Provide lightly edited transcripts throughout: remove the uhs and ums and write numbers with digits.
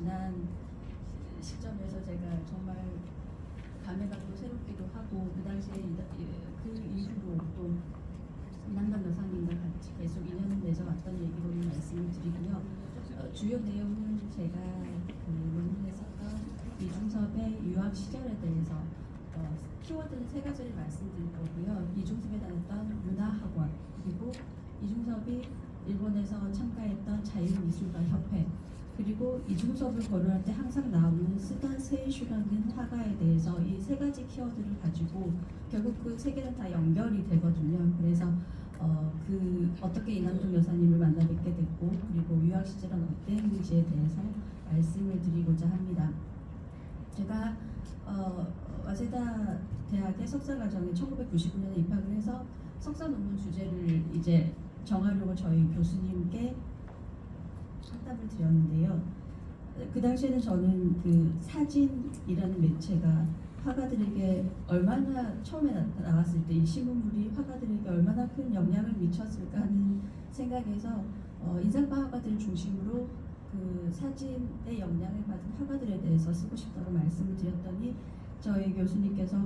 지난 시점에서 제가 정말 감회가 또 새롭기도 하고 그 당시에 그 이후로 또 이남남 여사님과 같이 계속 인연을 맺어왔던 얘기로 말씀을 드리고요. 주요 내용은 제가 그 논문에 썼던 이중섭의 유학 시절에 대해서 키워드는 세 가지를 말씀드릴 거고요. 이중섭에 다녔던 문화학원, 그리고 이중섭이 일본에서 참가했던 자유미술가협회, 그리고 이중섭을 거론할 때 항상 나오는 스단 세이슈라는 화가에 대해서 이 세 가지 키워드를 가지고 결국 그 세 개는 다 연결이 되거든요. 그래서 어떻게 이남동 여사님을 만나 뵙게 됐고, 그리고 유학 시절은 어땠는지에 대해서 말씀을 드리고자 합니다. 제가 와세다 대학의 석사 과정에 1999년에 입학을 해서 석사 논문 주제를 이제 정하려고 저희 교수님께 상담을 드렸는데요. 그 당시에는 저는 그 사진이라는 매체가 화가들에게 얼마나 처음에 나왔을 때 이 신문물이 화가들에게 얼마나 큰 영향을 미쳤을까 하는 생각에서 인상파 화가들을 중심으로 그 사진의 영향을 받은 화가들에 대해서 쓰고 싶다고 말씀을 드렸더니 저희 교수님께서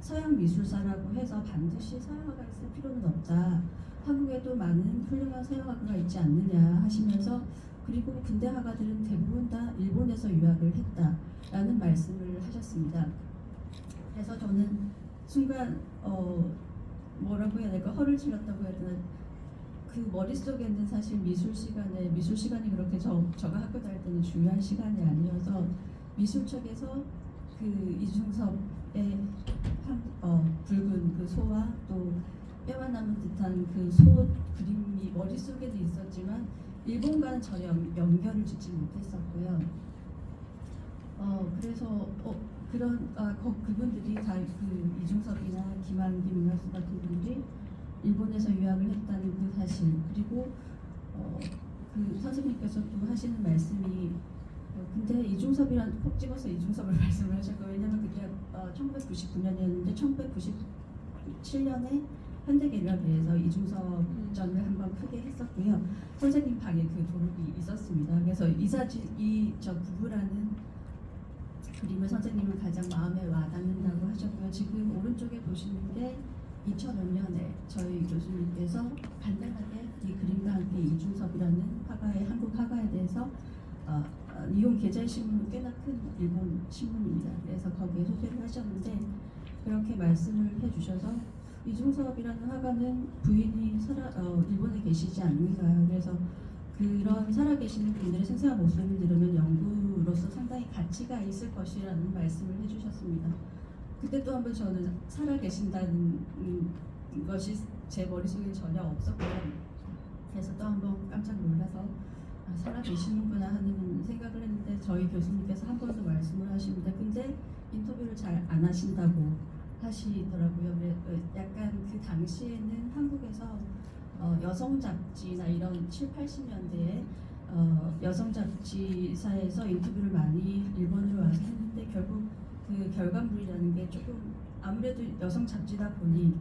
서양 미술사라고 해서 반드시 서양 화가를 쓸 필요는 없다. 한국에도 많은 훌륭한 서양 화가가 있지 않느냐 하시면서, 그리고 근대 화가들은 대부분 다 일본에서 유학을 했다라는 말씀을 하셨습니다. 그래서 저는 순간 뭐라고 해야 될까, 허를 찔렀다고 해야 되나, 그 머릿속에는 사실 미술 시간이 그렇게 제가 학교 다닐 때는 중요한 시간이 아니어서 미술책에서 그 이중섭의 붉은 그 소와 또 뼈가 남은 듯한 그 소 그림이 머릿속에도 있었지만 일본과는 전혀 연결을 짓지 못했었고요. 그래서 그분들이 다 그 이중섭이나 김한기 문학수 같은 분들이 일본에서 유학을 했다는 그 사실, 그리고 그 선생님께서 또 하시는 말씀이 근데 이중섭이란 콕 집어서 이중섭을 말씀을 하셨고, 왜냐면 그때 1999년이었는데 1997년에 현대갤러리에서 이중섭전을 한번 크게 했었고요. 선생님 방에 그 도록이 있었습니다. 그래서 저 부부라는 그림을 선생님은 가장 마음에 와닿는다고 하셨고요. 지금 오른쪽에 보시는 게 2005년에 저희 교수님께서 간단하게 이 그림과 함께 이중섭이라는 한국 화가에 대해서 이용 계절 신문은 꽤나 큰 일본 신문입니다. 그래서 거기에 소개를 하셨는데, 그렇게 말씀을 해주셔서 이중섭이라는 화가는 부인이 일본에 계시지 않는가, 그래서 그런 살아계시는 분들의 생생한 목소리를 들으면 연구로서 상당히 가치가 있을 것이라는 말씀을 해주셨습니다. 그때 또 한번 저는 살아계신다는 것이 제 머릿속에 전혀 없었고요. 그래서 또 한번 깜짝 놀라서 살아계시는구나 하는 생각을 했는데, 저희 교수님께서 한 번 더 말씀을 하십니다. 근데 인터뷰를 잘 안 하신다고 하시더라고요. 약간 그 당시에는 한국에서 여성 잡지나 이런 7, 80년대에 여성 잡지사에서 인터뷰를 많이 일본으로 와서 했는데, 결국 그 결과물이라는 게 조금 아무래도 여성 잡지다 보니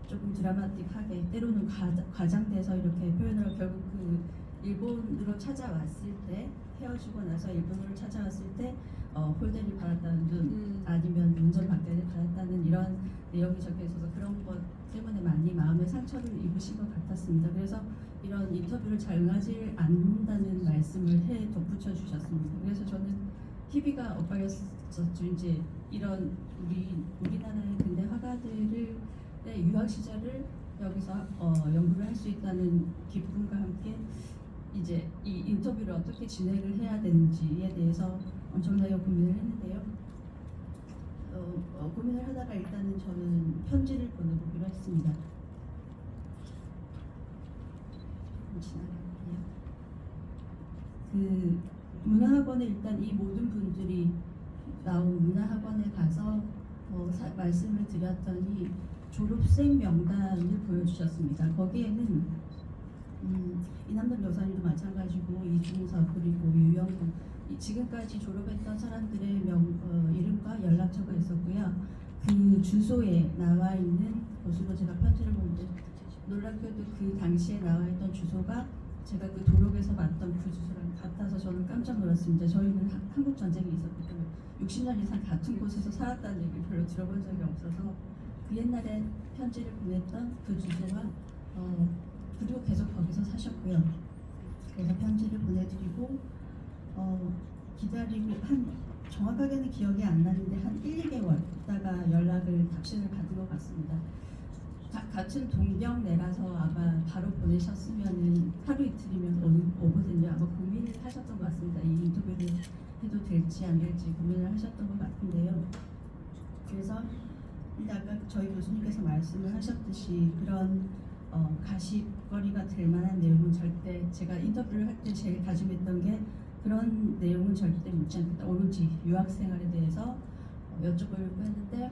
조금 드라마틱하게 때로는 과장돼서 이렇게 표현을, 결국 그 일본으로 찾아왔을 때, 헤어지고 나서 일본으로 찾아왔을 때 홀대를 받았다는 등 아니면 문전 박대를 받았다는 이런 내용이 적혀 있어서 그런 것 때문에 많이 마음의 상처를 입으신 것 같았습니다. 그래서 이런 인터뷰를 잘 응하지 않는다는 말씀을 덧붙여 주셨습니다. 그래서 저는 희비가 엇갈렸었죠. 이제 이런 우리나라의 근대 화가들의 유학 시절을 여기서 연구를 할 수 있다는 기쁨과 함께 이제 이 인터뷰를 어떻게 진행을 해야 되는지에 대해서 엄청나게 고민을 했는데요. 고민을 하다가 일단은 저는 편지를 보내보기로 했습니다. 지나갈게요. 그 문화학원에 일단 이 모든 분들이 나온 문화학원에 가서 말씀을 드렸더니 졸업생 명단을 보여주셨습니다. 거기에는 이남남 여사님도 마찬가지고 이중섭 그리고 유영국, 지금까지 졸업했던 사람들의 이름과 연락처가 있었고요. 그 주소에 나와 있는 곳으로 제가 편지를 보는데, 놀랍게도 그 당시에 나와 있던 주소가 제가 그 도력에서 봤던 그 주소랑 같아서 저는 깜짝 놀랐습니다. 저희는 한국 전쟁이 있었기 때문에 60년 이상 같은 곳에서 살았다는 얘기 별로 들어본 적이 없어서 그 옛날에 편지를 보냈던 그 주소와 그리고 계속 거기서 사셨고요. 그래서 편지를 보내드리고 기다리고 정확하게는 기억이 안 나는데 한 1, 2개월 있다가 답신을 받은 것 같습니다. 같은 동병내라서 아마 바로 보내셨으면은 하루 이틀이면 오거든요. 아마 고민을 하셨던 것 같습니다. 이 인터뷰를 해도 될지 안 될지 고민을 하셨던 것 같은데요. 그래서 근데 아까 저희 교수님께서 말씀을 하셨듯이 그런 가십거리가 될 만한 내용은 절대 제가 인터뷰를 할 때 제일 다짐했던 게 그런 내용은 절대 묻지 않겠다. 오로지 유학생활에 대해서 여쭤보려고 했는데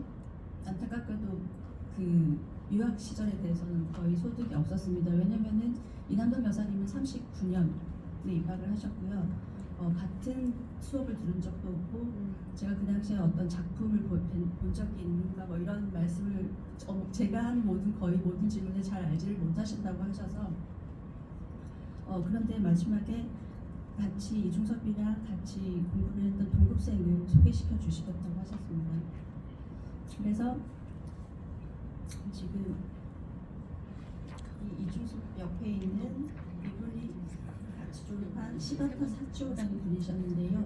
안타깝게도 그 유학 시절에 대해서는 거의 소득이 없었습니다. 왜냐면은 이남동 여사님은 39년에 입학을 하셨고요. 같은 수업을 들은 적도 없고 제가 그 당시에 어떤 작품을 본 적이 있는가 뭐 이런 말씀을 제가 한 거의 모든 질문에 잘 알지를 못하신다고 하셔서 그런데 마지막에 같이 이중섭이랑 같이 공부를 했던 동급생을 소개시켜 주시겠다고 하셨습니다. 그래서 지금 이 이중섭 옆에 있는 이분이 같이 졸업한 시바타 사치오라는 분이셨는데요.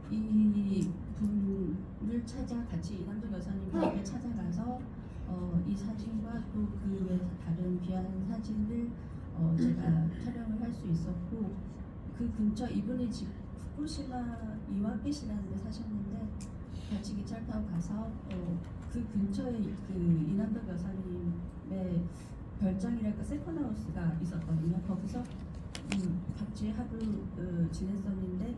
이 분을 같이 이남동 여사님과 함께 찾아가서 이 사진과 또 그 외 다른 귀한 사진을 제가 촬영을 할 수 있었고 그 근처 이분이 지금 후쿠시마 이와키시라는 데 사셨는데 같이 기차를 타고 가서 그 근처에 그 이남동 여사님의 별장이랄까 세컨하우스가 있었거든요. 거기서 같이 하루 지냈었는데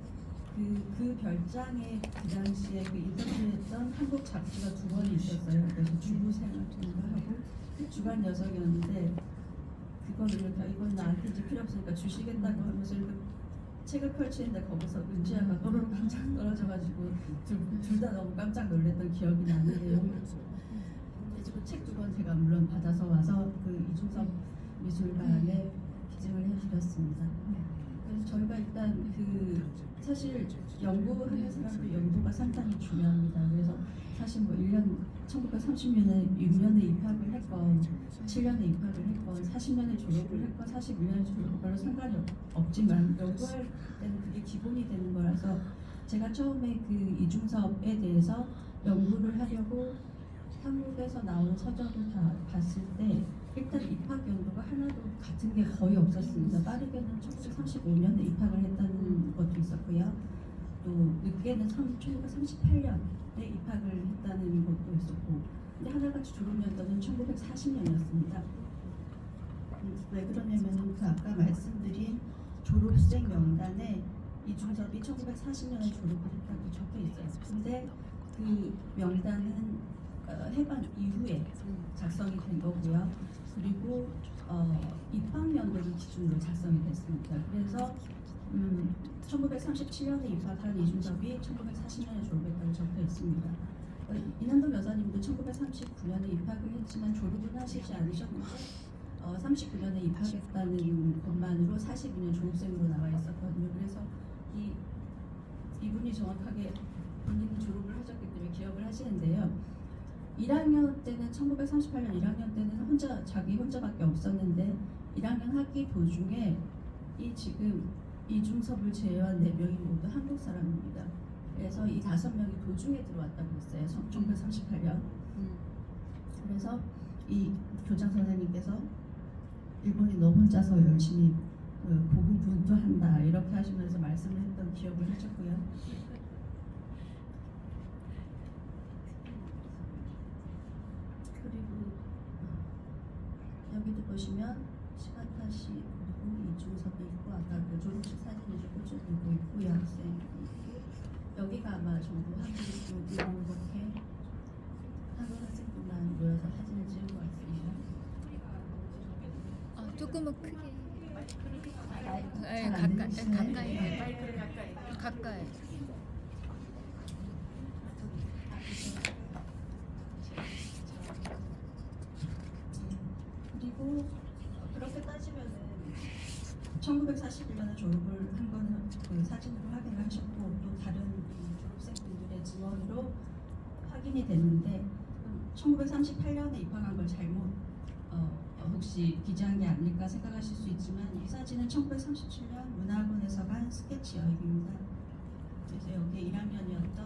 그 별장에 그 당시에 그 인터뷰했던 한국 잡지가 2번이 있었어요. 그래서 주부생활인가 하고 주간 녀석이었는데 그거를 이건 나한테 이제 필요 없으니까 주시겠다고 하면서 이렇게 책을 펼치는데 거기서 은지아가 또르르 깜짝 떨어져가지고 둘 다 너무 깜짝 놀랐던 기억이 나는데요. 그래서 책 2권 제가 물론 받아서 와서 그 이중섭 미술관에 기증을 해드렸습니다. 그래서 저희가 일단 사실 연구하는 사람들 연구가 상당히 중요합니다. 그래서 사실 뭐 1930년에 6년에 입학을 했건 7년에 입학을 했건 40년에 졸업을 했건 41년에 졸업을 별로 상관이 없지만 연구할 때는 그게 기본이 되는 거라서 제가 처음에 그 이중섭에 대해서 연구를 하려고 한국에서 나온 서적을 다 봤을 때 일단 입학 연도가 하나도 같은 게 거의 없었습니다. 빠르게는 1935년에 입학을 했다는 것도 있었고요. 또 늦게는 1938년에 입학을 했다는 것도 있었고 근데 하나같이 졸업 연도는 1940년이었습니다. 왜 그러냐면 그 아까 말씀드린 졸업생 명단에 이중섭이 1940년에 졸업을 했다고 적혀 있어요. 근데 그 명단은 해방 이후에 작성이 된 거고요. 그리고 입학연도를 기준으로 작성이 됐습니다. 그래서 1937년에 입학한 이중섭이 1940년에 졸업했다고 적혀 있습니다. 이남동 여사님도 1939년에 입학을 했지만 졸업은 하시지 않으셨는데 39년에 입학했다는 것만으로 42년 졸업생으로 나와 있었거든요. 그래서 이분이 정확하게 본인이 졸업을 하셨기 때문에 기억을 하시는데요. 1학년 때는 1938년 1학년 때는 자기 혼자밖에 없었는데 1학년 학기 도중에 지금 이중섭을 제외한 4명이 모두 한국 사람입니다. 그래서 이 5명이 도중에 들어왔다고 했어요. 1938년. 그래서 이 교장 선생님께서 일본이 너 혼자서 열심히 고군분투한다 이렇게 하시면서 말씀을 했던 기억을 하셨고요. 그리고 여기도 보시면 시바타 씨 그리고 이중섭이 있고 아까 그 졸업식 사진을 좀 꽂혀두고 있고 여학생 있고 여기가 아마 전부 한국 이렇게 한국 학생들만 모여서 사진을 찍은 것 같습니다. 조금은 크게. 가까이. 그리고 그렇게 따지면은 1940 41년에 졸업을 한 거는 그 사진으로 확인을 하셨고 또 다른 졸업생분들의 증언으로 확인이 됐는데 1938년에 입학한 걸 잘못 혹시 기재한 게 아닐까 생각하실 수 있지만 이 사진은 1937년 문화학원에서 간 스케치 여행입니다. 그래서 여기에 1학년이었던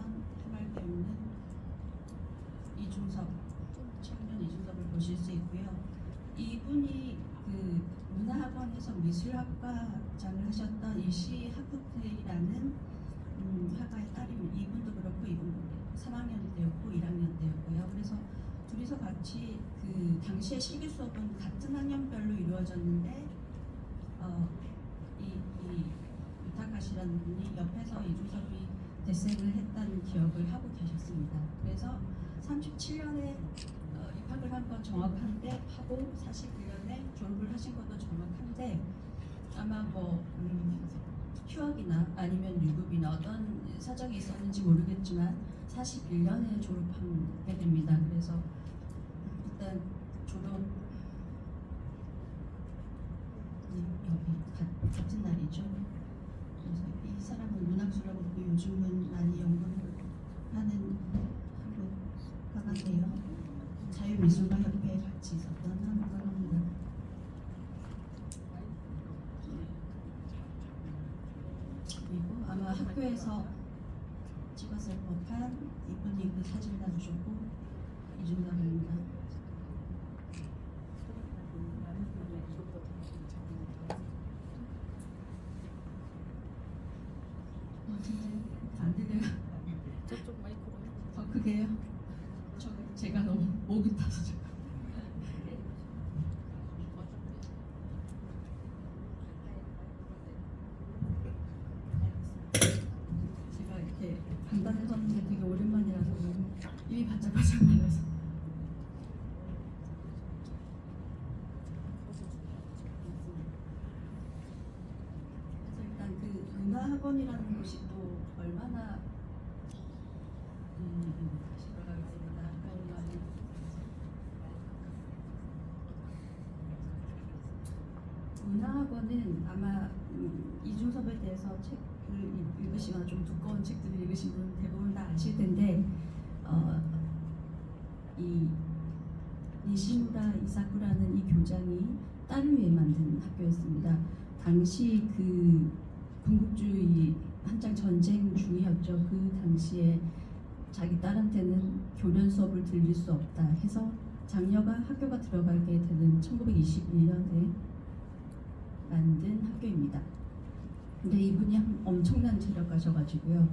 해맑게 웃는 이중섭 청년 이중섭을 보실 수 있고요. 이분이 그 문화학원에서 미술학과장을 하셨던 일시 하쿠테이라는 학과의 딸입니다. 이분도 그렇고 이분도 3학년 때였고 1학년 때였고요. 그래서 둘이서 같이 그 당시에 실기 수업은 같은 학년별로 이루어졌는데 이 유타카시라는 분이 옆에서 이중섭이 대생을 했다는 기억을 하고 계셨습니다. 그래서 37년에 입학을 한 건 정확한데 하고 41년에 졸업을 하신 것도 정확한데 아마 뭐 휴학이나 아니면 유급이나 어떤 사정이 있었는지 모르겠지만 41년에 졸업하게 됩니다. 그래서 일단 졸업 여기 같은 날이죠. 그래서 이 사람은 문학수라고 그러고 요즘은 많이 연구를 하는 한국가가세요. 자유미술가협회에 같이 있었던 한국가가입니다. 그리고 아마 학교에서 찍었을 법한 이분이 그 사진 놔주셨고 이준갑입니다. 진짜 안 들려요? 저쪽 마이크로 더 크게요? 제가 너무 목이 타서 제가 이렇게 간단히 섰는데 되게 오랜만이라서 입이 바짝바짝 말라서 그래서 일단 그 문화학원이라는 곳이 또 얼마나 다시 돌아가겠습니다. 문화학원은 아마 이중섭에 대해서 책을 읽으시거나 좀 두꺼운 책들을 읽으신 분 대부분 다 아실 텐데 이 니시무라 이사쿠라는 이 교장이 딸을 위해 만든 학교였습니다. 당시 그 군국주의 한창 전쟁 중이었죠. 그 당시에 자기 딸한테는 교련 수업을 들릴 수 없다 해서 장녀가 학교가 들어가게 되는 1921년에 만든 학교입니다. 근데 이분이 엄청난 재력가셔가지고요.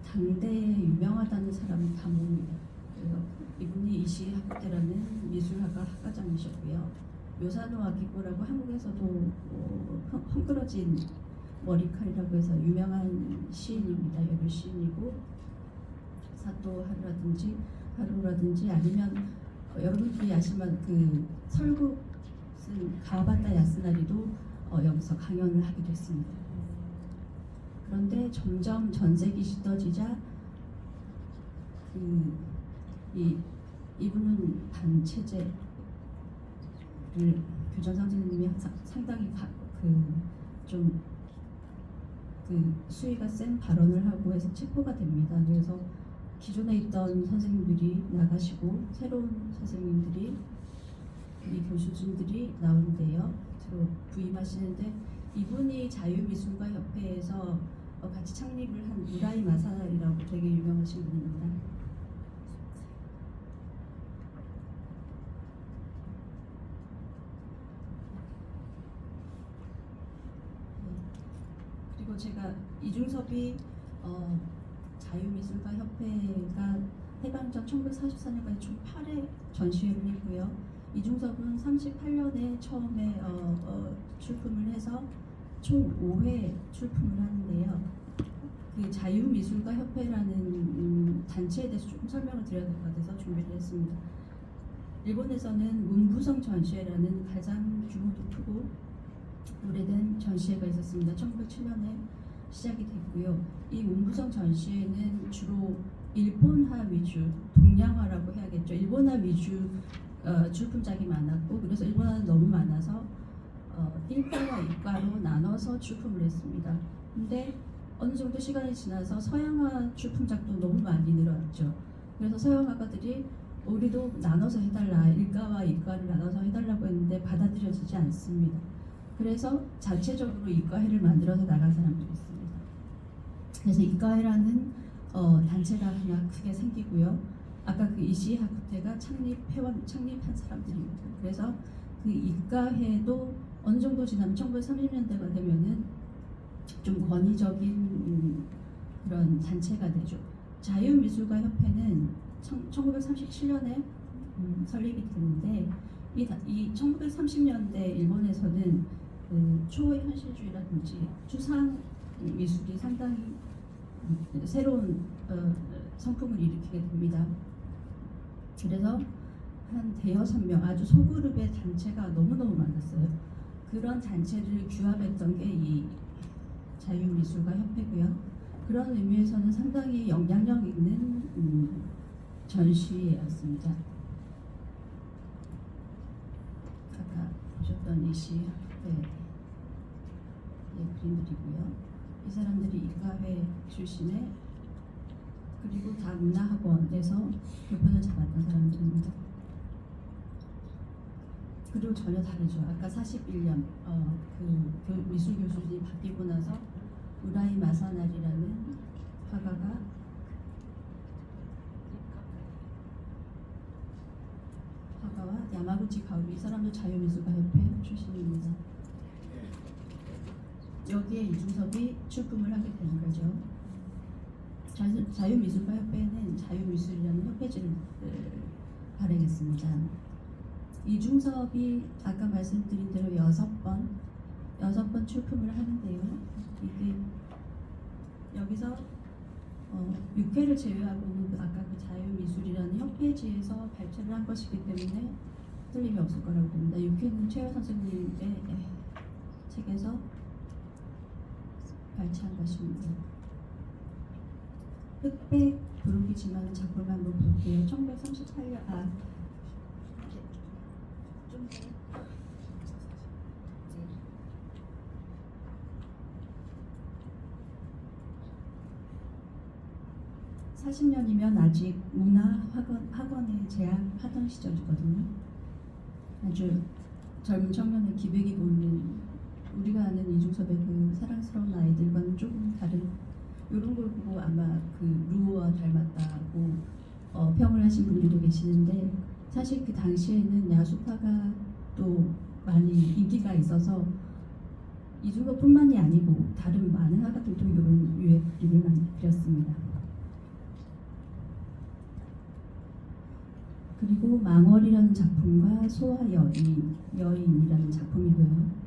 당대에 유명하다는 사람은 다 모읍니다. 그래서 이분이 이시 하쿠테라는 미술학과 학과장이셨고요. 요사노 아키코라고 한국에서도 헝클어진 머리칼이라고 해서 유명한 시인입니다. 여류 시인이고 사또 하루라든지 아니면 여러분들이 아시면 그 설국 쓴 가와바타 야스나리도 여기서 강연을 하기도 했습니다. 그런데 점점 전색이 짙어지자 이분은 반체제를 교장 선생님이 상당히 수위가 센 발언을 하고 해서 체포가 됩니다. 그래서 기존에 있던 선생님들이 나가시고 새로운 선생님들이 이 교수진들이 나오는데요. 부임하시는데 이분이 자유미술가협회에서 같이 창립을 한 무라이 마사라리라고 되게 유명하신 분입니다. 그리고 제가 이중섭이 자유미술가협회가 해방 전 1944년까지 총 8회 전시회를 했고요. 이중섭은 38년에 처음에 출품을 해서 총 5회 출품을 하는데요. 그 자유미술가협회라는 단체에 대해서 조금 설명을 드려야 될 것 같아서 준비를 했습니다. 일본에서는 문부성 전시회라는 가장 규모도 크고 오래된 전시회가 있었습니다. 1907년에 시작이 됐고요. 이 문부성 전시회는 주로 일본화 위주, 동양화라고 해야겠죠. 일본화 위주 출품작이 많았고, 그래서 일본화는 너무 많아서 일과와 이과로 나눠서 출품을 했습니다. 근데 어느 정도 시간이 지나서 서양화 출품작도 너무 많이 늘어났죠. 그래서 서양 화가들이 우리도 나눠서 해달라, 일과와 이과를 나눠서 해달라고 했는데 받아들여지지 않습니다. 그래서 자체적으로 이과회를 만들어서 나간 사람들이 있습니다. 그래서 이과회라는 단체가 하나 크게 생기고요. 아까 그 이시 하쿠테가 창립한 사람들입니다. 그래서 그 이과회도 어느 정도 지나면 1930년대가 되면은 좀 권위적인 그런 단체가 되죠. 자유미술가협회는 1937년에 설립이 되는데 이 1930년대 일본에서는 초현실주의라든지 추상 미술이 상당히 새로운 성품을 일으키게 됩니다. 그래서 한 대여섯 명 아주 소그룹의 단체가 너무너무 많았어요. 그런 단체를 규합했던 게 이 자유미술가 협회고요. 그런 의미에서는 상당히 영향력 있는 전시회였습니다. 아까 보셨던 이시 학회 그림들이고요. 이 사람들이 이과회 출신의 그리고 다 문화학원에서 교편을 잡았던 사람들입니다. 그리고 전혀 다르죠. 아까 41년 그 미술 교수진이 바뀌고 나서 우라이 마사나리라는 화가가 야마구치 가오리 이 사람도 자유미술가협회 출신입니다. 여기에 이중섭이 출품을 하게 되는 거죠. 자유미술가협회는 자유미술이라는 협회지를 발행했습니다. 이중섭이 아까 말씀드린 대로 6번 출품을 하는데요. 이게 여기서 6회를 제외하고는 아까 그 자유미술이라는 협회지에서 발췌를 한 것이기 때문에 틀림이 없을 거라고 봅니다. 6회는 최호 선생님의 책에서 발췌한 것입니다. 흑백 부르기지만은 작품을 한번 볼게요. 1938년 좀 더. 40년이면 아직 문화학원에 재학하던 시절이거든요. 아주 젊은 청년의 기백이 보이는 우리가 아는 이중섭의 그 사랑스러운 아이들과는 조금 다른 이런 걸 보고 아마 그 루어와 닮았다고 평을 하신 분들도 계시는데 사실 그 당시에는 야수파가 또 많이 인기가 있어서 이중섭뿐만이 아니고 다른 많은 화가들도 이런 유의 그림을 많이 그렸습니다. 그리고 망월이라는 작품과 소와 여인이라는 작품이고요.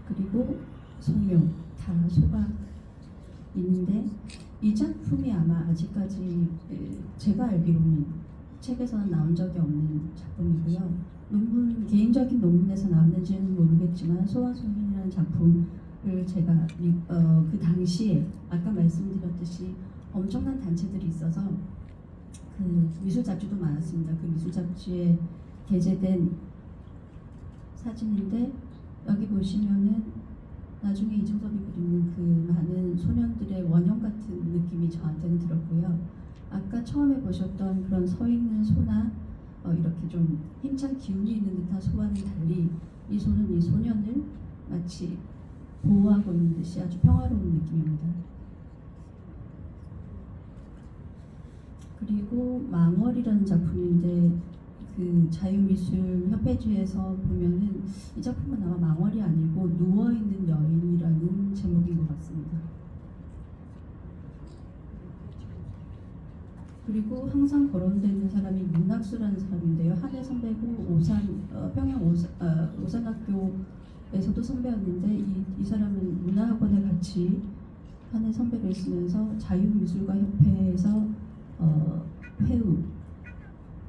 그리고 소묘, 다 소가 있는데 이 작품이 아마 아직까지 제가 알기로는 책에서는 나온 적이 없는 작품이고요. 개인적인 논문에서 나왔는지는 모르겠지만 소와 소민이라는 작품을 제가 그 당시에 아까 말씀드렸듯이 엄청난 단체들이 있어서 그 미술 잡지도 많았습니다. 그 미술 잡지에 게재된 사진인데 여기 보시면은 나중에 이중섭이 그리는 그 많은 소년들의 원형 같은 느낌이 저한테는 들었고요. 아까 처음에 보셨던 그런 서 있는 소나 이렇게 좀 힘찬 기운이 있는 듯한 소와는 달리 이 소는 이 소년을 마치 보호하고 있는 듯이 아주 평화로운 느낌입니다. 그리고 망월이라는 작품인데 그 자유미술 협회지에서 보면은 이 작품은 아마 망월이 아니고 누워있는 여인이라는 제목인 것 같습니다. 그리고 항상 거론되는 사람이 문학수라는 사람인데요. 한해 선배고 평양 오산학교에서도 선배였는데 이 사람은 문화학원에 같이 한해 선배를 했으면서 자유미술가협회에서 회우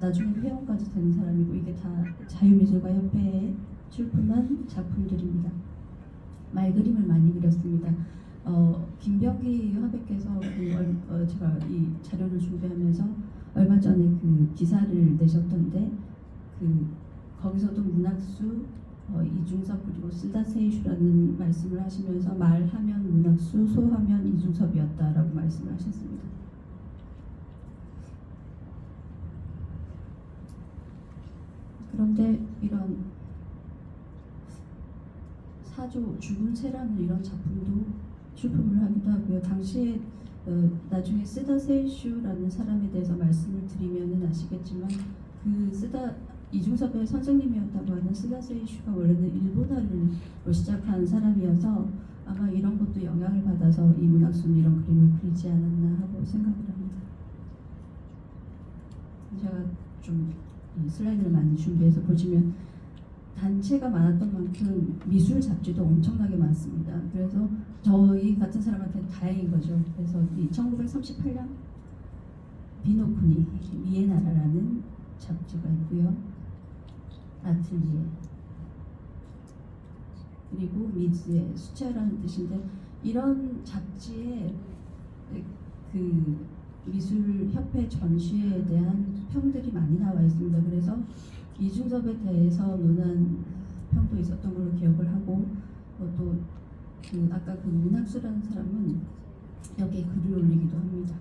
나중에 회원까지 되는 사람이고 이게 다 자유미술가협회에 출품한 작품들입니다. 말그림을 많이 그렸습니다. 김병기 화백께서 제가 이 자료를 준비하면서 얼마 전에 그 기사를 내셨던데 그 거기서도 문학수 이중섭 그리고 쓰다 세이슈라는 말씀을 하시면서 말하면 문학수, 소하면 이중섭이었다라고 말씀을 하셨습니다. 그런데 이런 사조 죽은 새라는 이런 작품도 출품을 하기도 하고요. 당시에 나중에 쓰다 세이슈라는 사람에 대해서 말씀을 드리면은 아시겠지만 그 쓰다 이중섭의 선생님이었다고 하는 쓰다 세이슈가 원래는 일본어를 시작한 사람이어서 아마 이런 것도 영향을 받아서 이 문학수는 이런 그림을 그리지 않았나 하고 생각을 합니다. 제가 좀 이 슬라이드를 많이 준비해서 보시면 단체가 많았던 만큼 미술 잡지도 엄청나게 많습니다. 그래서 저희 같은 사람한테는 다행인 거죠. 그래서 이 1938년 비노쿠니 미에나라라는 잡지가 있고요. 아틀리에 그리고 미즈의 수채라는 뜻인데 이런 잡지에 그 미술협회 전시회에 대한 평들이 많이 나와 있습니다. 그래서 이중섭에 대해서 논한 평도 있었던 걸로 기억을 하고 또 그 아까 그 문학수라는 사람은 여기에 글을 올리기도 합니다.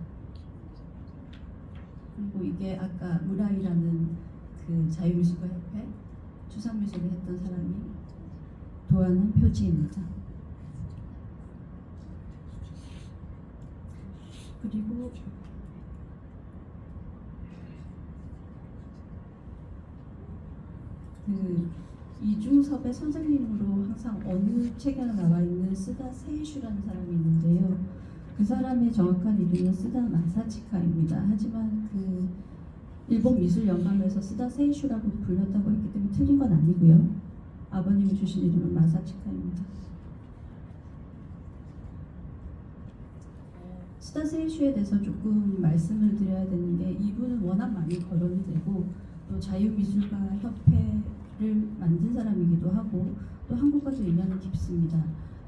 그리고 이게 아까 무라이라는 그 자유미술가 협회 추상미술을 했던 사람이 도안한 표지입니다. 그리고 그 이중섭의 선생님으로 항상 어느 책에나 나와 있는 쓰다 세이슈라는 사람이 있는데요. 그 사람의 정확한 이름은 쓰다 마사치카입니다. 하지만 그 일본 미술 영감에서 쓰다 세이슈라고 불렸다고 했기 때문에 틀린 건 아니고요. 아버님이 주신 이름은 마사치카입니다. 쓰다 세이슈에 대해서 조금 말씀을 드려야 되는 게 이분은 워낙 많이 거론이 되고 또 자유미술가 협회를 만든 사람이기도 하고 또 한국과도 인연이 깊습니다.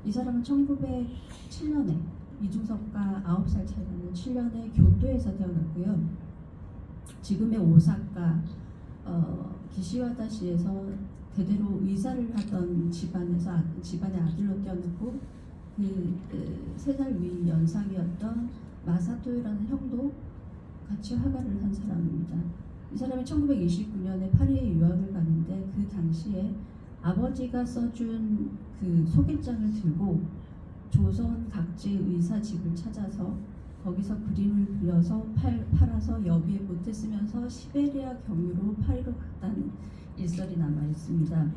이 사람은 1907년에 이중섭과 9살 차이 나는 7년에 교토에서 태어났고요. 지금의 오사카 기시와다시에서 대대로 의사를 하던 집안의 아들로 태어났고 그 3살 위 연상이었던 마사토요라는 형도 같이 화가를 한 사람입니다. 이 사람이 1929년에 파리에 유학을 가는데 그 당시에 아버지가 써준 그 소개장을 들고 조선 각지의 의사집을 찾아서 거기서 그림을 그려서 팔아서 여비에 보탰으면서 시베리아 경유로 파리로 갔다는 일설이 남아 있습니다.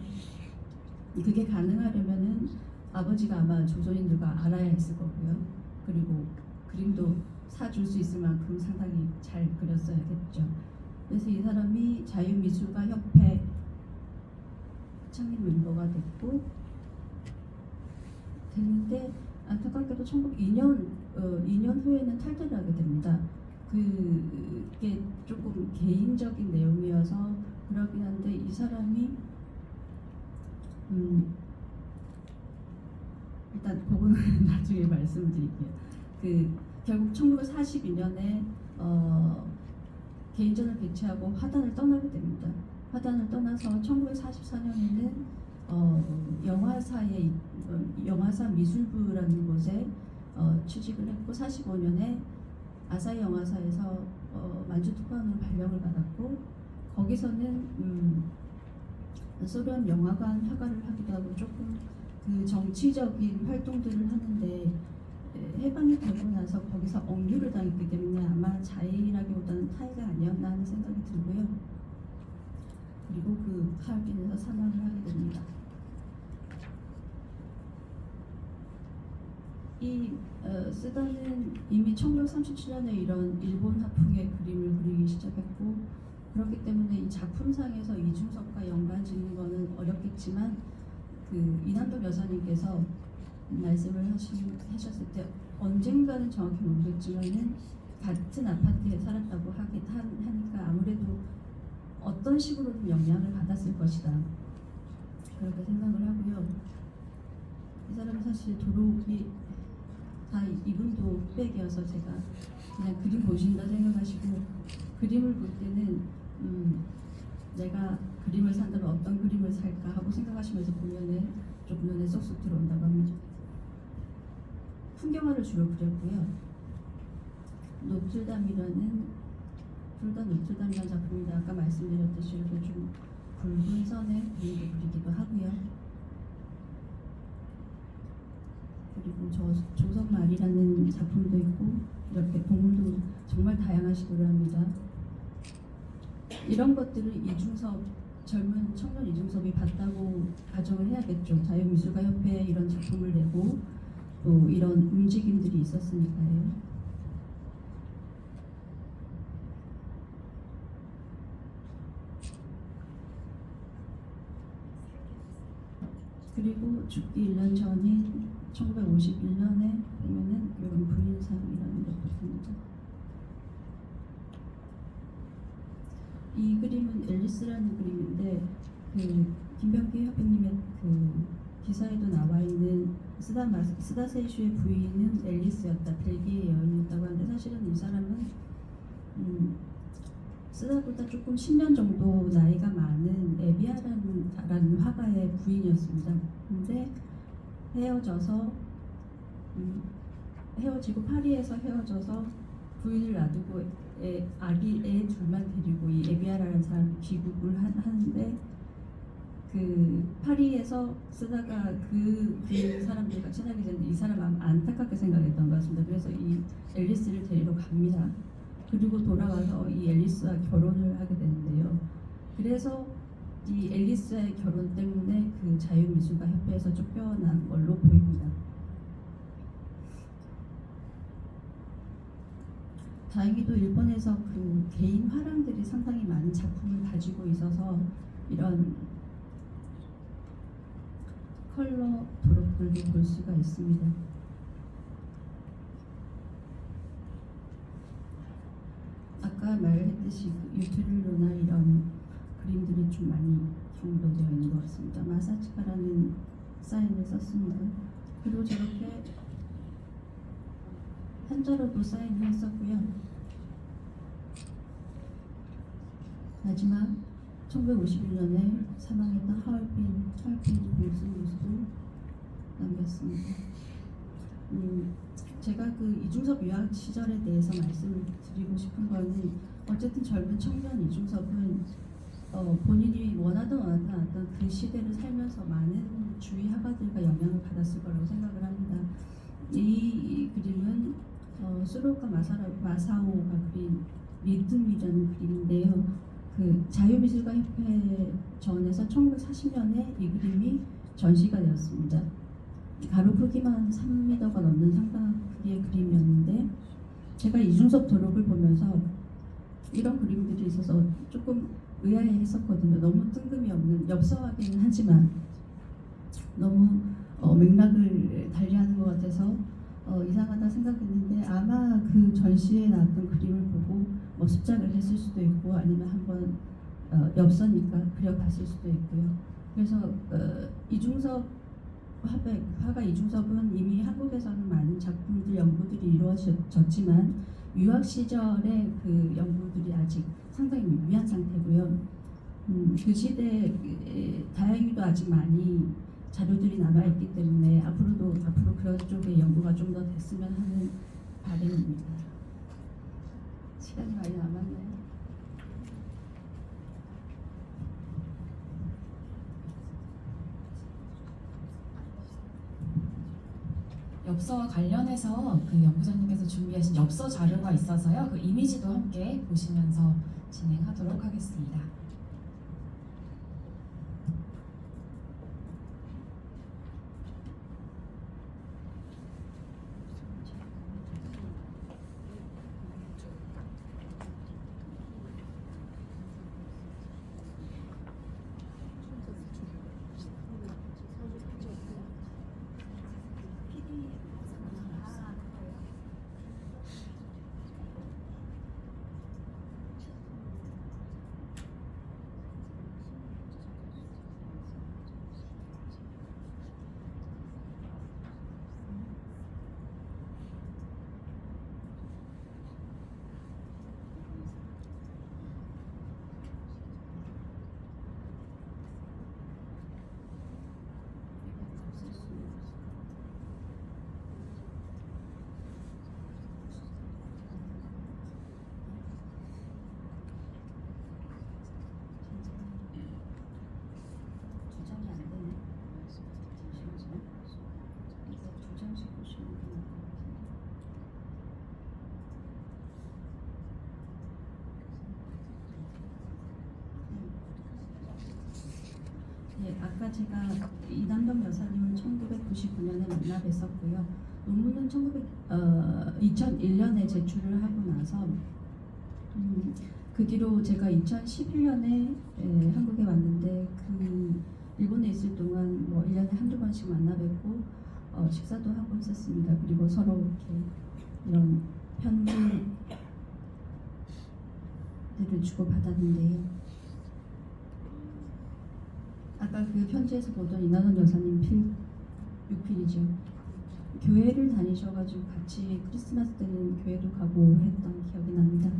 그게 가능하려면은 아버지가 아마 조선인들과 알아야 했을 거고요. 그리고 그림도 사줄 수 있을 만큼 상당히 잘 그렸어야겠죠. 그래서 이 사람이 자유미술가 협회 창립 멤버가 됐는데 안타깝게도 1902년 2년 후에는 탈퇴를 하게 됩니다. 그게 조금 개인적인 내용이어서 그러긴 한데 이 사람이 일단 그거는 나중에 말씀드릴게요. 결국 1942년에 개인전을 개최하고 화단을 떠나게 됩니다. 화단을 떠나서 1944년에는 영화사 미술부라는 곳에 취직을 했고 45년에 아사히 영화사에서 만주특파원으로 발령을 받았고 거기서는 소련 영화관 화가를 하기도 하고 조금 그 정치적인 활동들을 하는데 해방이 되고 나서 거기서 억류를 당했기 때문에 아마 자해라기보다는 타해가 아니었나 하는 생각이 들고요. 그리고 그 하얼빈에서 사망을 하게 됩니다. 이 쓰다는 이미 1937년에 이런 일본 하풍의 그림을 그리기 시작했고 그렇기 때문에 이 작품상에서 이중섭과 연관 짓는 거는 어렵겠지만 그 이남덕 여사님께서 말씀을 하셨을 때 언젠가는 정확히 모르겠지만은 같은 아파트에 살았다고 하니까 아무래도 어떤 식으로든 영향을 받았을 것이다 그렇게 생각을 하고요. 이 사람은 사실 도록이 다 이분도 흑백이어서 제가 그냥 그림 보신다 생각하시고 그림을 볼 때는 내가 그림을 산다면 어떤 그림을 살까 하고 생각하시면서 보면은 좀 눈에 쏙쏙 들어온다고 합니다. 풍경화를 주로 그렸고요. 노틀담이라는 둘 다 노틀담이라는 작품인데 아까 말씀드렸듯이 이렇게 좀 붉은 선의 그림을 그리기도 하고요. 그리고 조선말이라는 작품도 있고 이렇게 동물도 정말 다양한 시도를 합니다. 이런 것들을 젊은 청년 이중섭이 봤다고 가정을 해야겠죠. 자유미술가협회에 이런 작품을 내고 또 이런 움직임들이 있었으니까요. 그리고 죽기 1년 전인 1951년에 보면은 이런 부인상이라는 게 붙습니다. 이 그림은 앨리스라는 그림인데 김병기 협회님의 기사에도 나와 있는 스다 세이슈의 부인은 앨리스였다. 벨기에 여인이었다고 하는데 사실은 이 사람은 스다보다 조금 10년 정도 나이가 많은 에비아라는 화가의 부인이었습니다. 근데 헤어지고 파리에서 헤어져서 부인을 놔두고 애 둘만 데리고 이 에비아라는 사람이 귀국을 하는데 파리에서 쓰다가 그 사람들과 친하게 됐는데 이 사람 안타깝게 생각했던 것 같습니다. 그래서 이 앨리스를 데리러 갑니다. 그리고 돌아와서 이 앨리스와 결혼을 하게 되는데요. 그래서 이 앨리스의 결혼 때문에 자유미술가 협회에서 쫓겨난 걸로 보입니다. 다행히도 일본에서 개인 화랑들이 상당히 많은 작품을 가지고 있어서 이런 컬러 도록들도 볼 수가 있습니다. 아까 말했듯이 유트릴로나 이런 그림들이 좀 많이 경도되어 있는 것 같습니다. 마사치카라는 사인을 썼습니다. 그리고 저렇게 한자로도 사인을 했었고요. 마지막 1951년에 사망했던 하얼빈 공스 모습을 남겼습니다. 제가 이중섭 유학 시절에 대해서 말씀을 드리고 싶은 거는 어쨌든 젊은 청년 이중섭은 본인이 원하든 않았던 그 시대를 살면서 많은 주위 화가들과 영향을 받았을 거라고 생각을 합니다. 이 그림은 스로카 마사오가 그린 리듬이라는 그림인데요. 자유미술가 협회 전에서 1940년에 이 그림이 전시가 되었습니다. 가로 크기만 3m가 넘는 상당한 크기의 그림이었는데 제가 이중섭 도록을 보면서 이런 그림들이 있어서 조금 의아해했었거든요. 너무 뜬금이 없는, 엽서하기는 하지만 너무 맥락을 달리하는 것 같아서 이상하다 생각했는데 아마 그 전시에 나왔던 그림을 보고 습작을 했을 수도 있고 아니면 한번 엽서니까 그려봤을 수도 있고요. 그래서 이중섭 화가 이중섭은 이미 한국에서는 많은 작품들 연구들이 이루어졌지만 유학 시절의 연구들이 아직 상당히 미비한 상태고요. 그 시대에 다행히도 아직 많이 자료들이 남아있기 때문에 앞으로 그런 쪽의 연구가 좀 더 됐으면 하는 바람입니다. 시간이 많이 남았네요. 엽서와 관련해서 연구자님께서 준비하신 엽서 자료가 있어서요. 그 이미지도 함께 보시면서 진행하도록 하겠습니다. 제가 이남덕 여사님을 1999년에 만나 뵀었고요. 논문은 2001년에 제출을 하고 나서 그 뒤로 제가 2011년에 한국에 왔는데 그 일본에 있을 동안 뭐 1년에 한두 번씩 만나 뵙고 식사도 하고 있었습니다. 그리고 서로 이렇게 이런 편지들을 주고받았는데요. 아까 그 편지에서 보던 이나선 여사님 6필이죠. 교회를 다니셔가지고 같이 크리스마스 때는 교회도 가고 했던 기억이 납니다.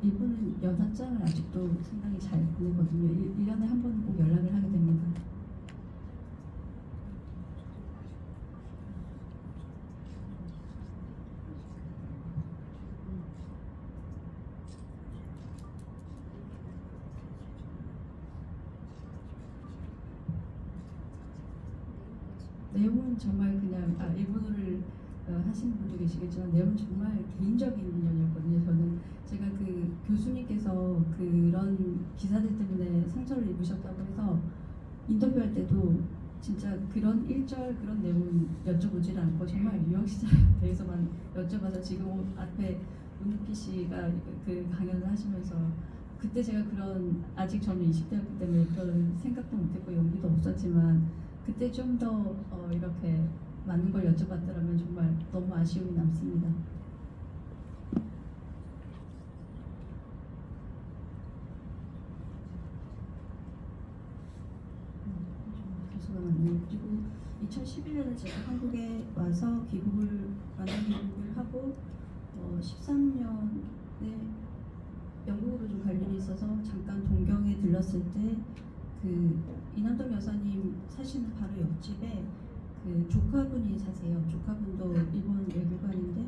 이분은 연하장을 아직도 상당히 잘 보내거든요. 1년에 한 번 꼭 연락을 하게 됩니다. 내용은 정말 그냥 일본어를 하시는 분도 계시겠지만 내용은 정말 개인적인 인연이었거든요. 제가 그 교수님께서 그런 기사들 때문에 상처를 입으셨다고 해서 인터뷰할 때도 진짜 그런 일절 그런 내용은 여쭤보질 않고 정말 유학 시절에 대해서만 여쭤봐서 지금 앞에 문득기 씨가 그 강연을 하시면서 그때 제가 그런 아직 저는 20대였기 때문에 그런 생각도 못했고 용기도 없었지만 그때 좀 더 이렇게 많은 걸 여쭤봤더라면 정말 너무 아쉬움이 남습니다. 교수가 많네요. 그리고 2011년에 제가 한국에 와서 완전 귀국을 하고 13년에 영국으로 좀 갈 일이 있어서 잠깐 동경에 들렀을 때 그 이남덕 여사님 사시는 바로 옆집에 그 조카분이 사세요. 조카분도 일본 외교관인데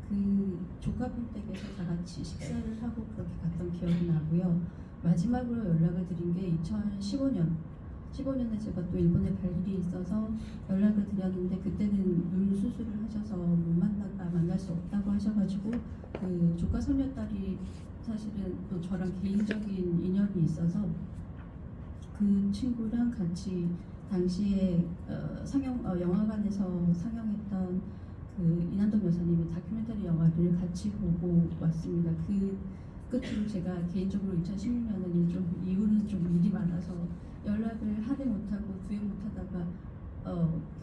그 조카분 댁에서 다 같이 식사를 하고 그렇게 갔던 기억이 나고요. 마지막으로 연락을 드린 게 2015년에 제가 또 일본에 갈 일이 있어서 연락을 드렸는데 그때는 눈 수술을 하셔서 못 만날 수 없다고 하셔가지고 그 조카 손녀딸이 사실은 또 저랑 개인적인 인연이 있어서 그 친구랑 같이 당시에 영화관에서 상영했던 그 이난덕 여사님의 다큐멘터리 영화를 같이 보고 왔습니다. 그 끝으로 제가 개인적으로 2016년에는 좀 이후는 좀 일이 많아서 연락을 하지 못하고 구애 못하다가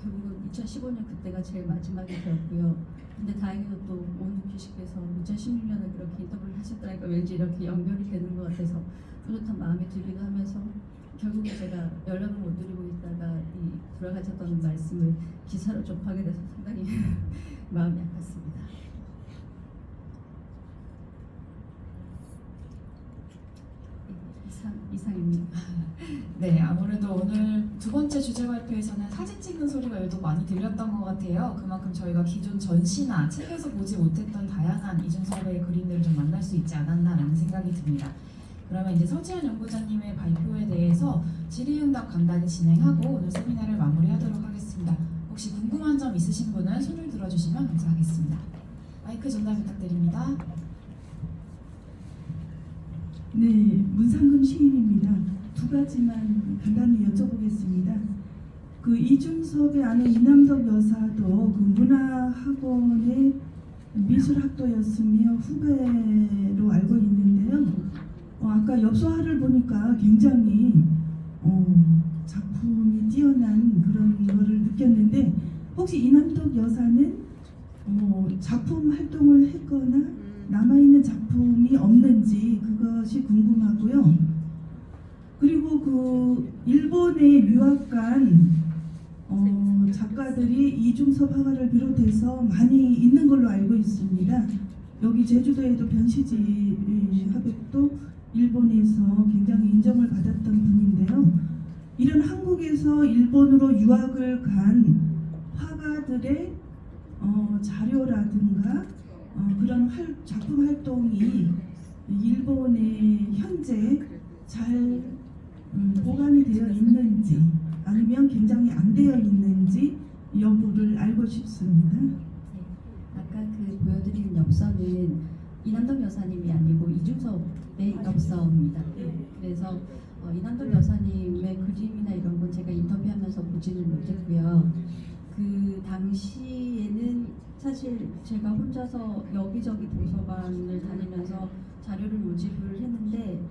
결국은 2015년 그때가 제일 마지막이 되었고요. 근데 다행히도 또 오은숙 씨께서 2016년에 그렇게 인터뷰를 하셨다니까 왠지 이렇게 연결이 되는 것 같아서 뿌듯한 마음이 들기도 하면서 결국에 제가 연락을 못 드리고 있다가 이 돌아가셨다는 말씀을 기사로 접하게 돼서 상당히 마음이 아팠습니다. 이상입니다. 네, 아무래도 오늘 두 번째 주제 발표에서는 사진 찍는 소리가 유독 많이 들렸던 것 같아요. 그만큼 저희가 기존 전시나 책에서 보지 못했던 다양한 이중섭의 그림들을 좀 만날 수 있지 않았나라는 생각이 듭니다. 그러면 이제 서지현 연구자님의 발표에 대해서 질의응답 간단히 진행하고 오늘 세미나를 마무리하도록 하겠습니다. 혹시 궁금한 점 있으신 분은 손을 들어주시면 감사하겠습니다. 마이크 전달 부탁드립니다. 네, 문상금 시인입니다. 두 가지만 간단히 여쭤보겠습니다. 그 이중섭의 아내 이남덕 여사도 그 문화학원의 미술학도였으며 후배로 알고 있는데요. 아까 엽서화를 보니까 굉장히 작품이 뛰어난 그런 거를 느꼈는데 혹시 이남덕 여사는 작품 활동을 했거나 남아있는 작품이 없는지 그것이 궁금하고요. 그리고 그 일본에 유학 간 작가들이 이중섭 화가를 비롯해서 많이 있는 걸로 알고 있습니다. 여기 제주도에도 변시지 화백도 일본에서 굉장히 인정을 받았던 분인데요. 이런 한국에서 일본으로 유학을 간 화가들의 자료라든가 그런 작품 활동이 일본에 현재 잘 보관이 되어 있는지 아니면 굉장히 안 되어 있는지 여부를 알고 싶습니다. 아까 그 보여드린 엽서는 이남덕 여사님이 아니고 이중섭의 엽서입니다. 그래서 이남덕 여사님의 그림이나 이런 건 제가 인터뷰하면서 보지는 못했고요. 그 당시에는 사실 제가 혼자서 여기저기 도서관을 다니면서 자료를 모집을 했는데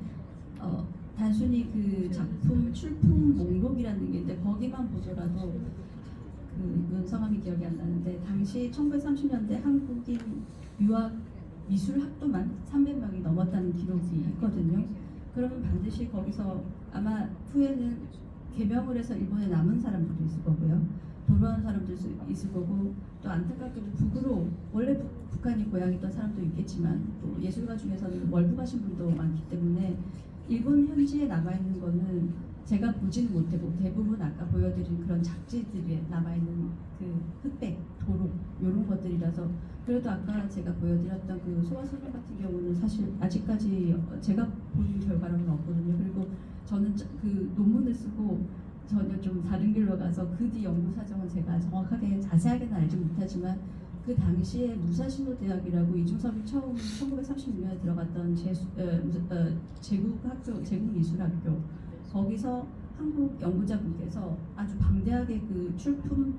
단순히 그 작품 출품 목록이라는 게 있는데 거기만 보더라도 그 성함이 기억이 안 나는데 당시 1930년대 한국인 유학 미술 학도만 300명이 넘었다는 기록이 있거든요. 그러면 반드시 거기서 아마 후에는 개명을 해서 일본에 남은 사람들도 있을 거고요. 돌아온 사람도 있을 거고 또 안타깝게도 북으로 원래 북한이 고향이던 사람도 있겠지만 또 예술가 중에서는 월부 가신 분도 많기 때문에 일본 현지에 남아있는 거는 제가 보지는 못하고 대부분 아까 보여드린 그런 잡지들에 남아있는 그 흑백, 도록 이런 것들이라서 그래도 아까 제가 보여드렸던 그 소화설명 같은 경우는 사실 아직까지 제가 본 결과로는 없거든요. 그리고 저는 그 논문을 쓰고 전혀 좀 다른 길로 가서 그 뒤 연구 사정은 제가 정확하게 자세하게는 알지 못하지만 그 당시에 무사신호대학이라고 이중섭이 처음 1936년에 들어갔던 제국미술학교 거기서 한국 연구자분께서 아주 방대하게 그 출품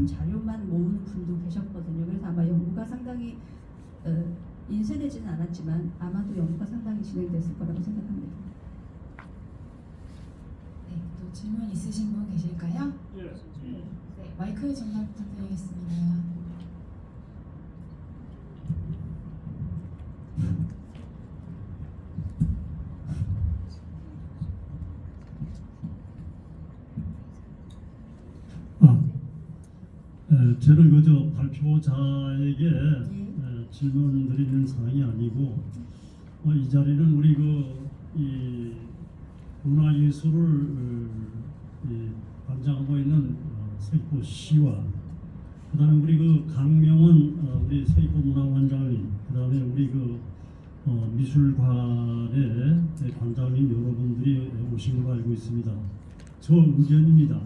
자료만 모으는 분도 계셨거든요. 그래서 아마 연구가 상당히 인쇄되지는 않았지만 아마도 연구가 상당히 진행됐을 거라고 생각합니다. 네, 또 질문 있으신 분 계실까요? 네, 마이크 전달 부탁드리겠습니다. 저는 그저 발표자에게 질문 드리는 사항이 아니고 이 자리는 우리 이 문화예술을 관장하고 있는 서귀포 시와 그다음에 우리 강명원 우리 서귀포 문화관장님 그다음에 우리 미술관의 관장님 여러분들이 오신 걸로 알고 있습니다. 저 의견입니다.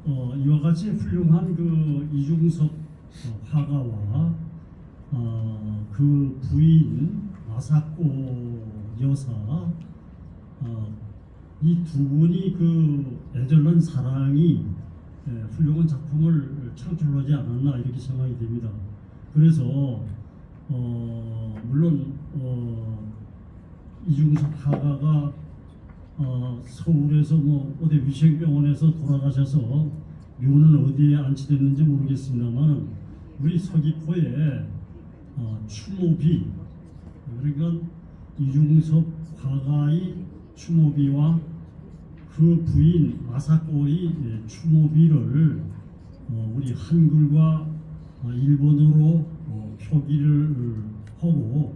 이와 같이 훌륭한 이중섭 화가와 그 부인 마사코 여사 이 두 분이 애절한 사랑이 훌륭한 작품을 창출하지 않았나 이렇게 생각이 됩니다. 그래서 물론 이중섭 화가가 서울에서 어디 위생병원에서 돌아가셔서 묘는 어디에 안치됐는지 모르겠습니다만 우리 서귀포에 추모비 그러니까 이중섭 화가의 추모비와 그 부인 마사코의 추모비를 우리 한글과 일본어로 표기를 하고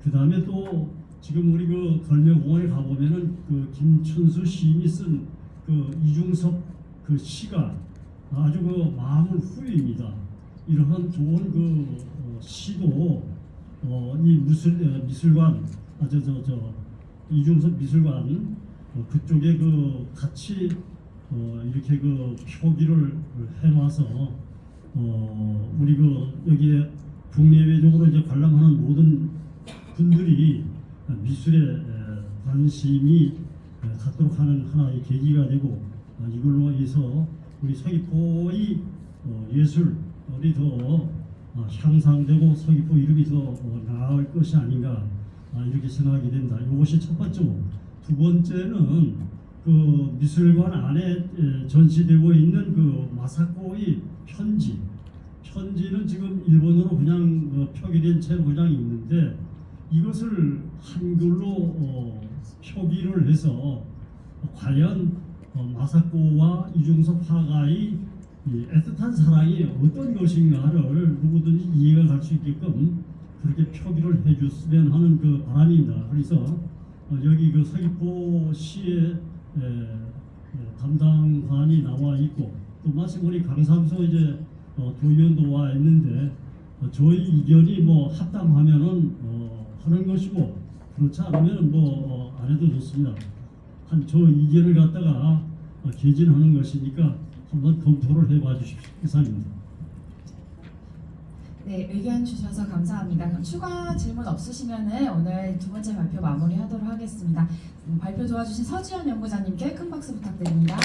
그 다음에 또 지금 우리 걸명공원에 가보면은 김춘수 시인이 쓴 이중섭 시가 아주 마음을 후회입니다. 이러한 좋은 시도 이 미술관 이중섭 미술관 그쪽에 같이 이렇게 표기를 해놔서 우리 여기에 국내외적으로 이제 관람하는 모든 분들이 미술에 관심이 갖도록 하는 하나의 계기가 되고 이걸로 해서 우리 서귀포의 예술이 더 향상되고 서귀포 이름이 더 나을 것이 아닌가 이렇게 생각이 된다. 이것이 첫 번째고 두 번째는 미술관 안에 전시되고 있는 마사코의 편지는 지금 일본어로 그냥 표기된 채로 그냥 있는데 이것을 한글로 표기를 해서 과연 마사코와 이중섭 화가의 애틋한 사랑이 어떤 것인가를 누구든지 이해가 갈 수 있게끔 그렇게 표기를 해줬으면 하는 바람입니다. 그래서 여기 서귀포시의 담당관이 나와 있고 또 마침 우리 강삼소 이제 도의원도 와 있는데 저희 의견이 합당하면은 하는 것이고 그렇지 않으면 안 해도 좋습니다. 저 의견을 갖다가 개진하는 것이니까 한번 검토를 해봐 주십시오. 이상입니다. 네, 의견 주셔서 감사합니다. 그럼 추가 질문 없으시면은 오늘 두 번째 발표 마무리하도록 하겠습니다. 발표 도와주신 서지현 연구자님께 큰 박수 부탁드립니다.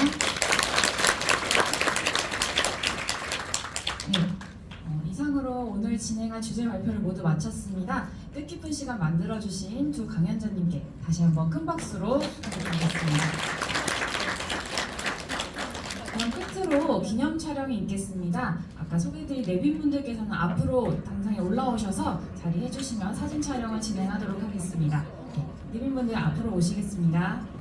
네, 이상으로 오늘 진행한 주제 발표를 모두 마쳤습니다. 뜻깊은 시간 만들어주신 두 강연자님께 다시 한번 큰 박수로 부탁드리겠습니다. 그럼 끝으로 기념 촬영이 있겠습니다. 아까 소개해드린 내빈분들께서는 앞으로 당장에 올라오셔서 자리해 주시면 사진 촬영을 진행하도록 하겠습니다. 내빈분들 앞으로 오시겠습니다.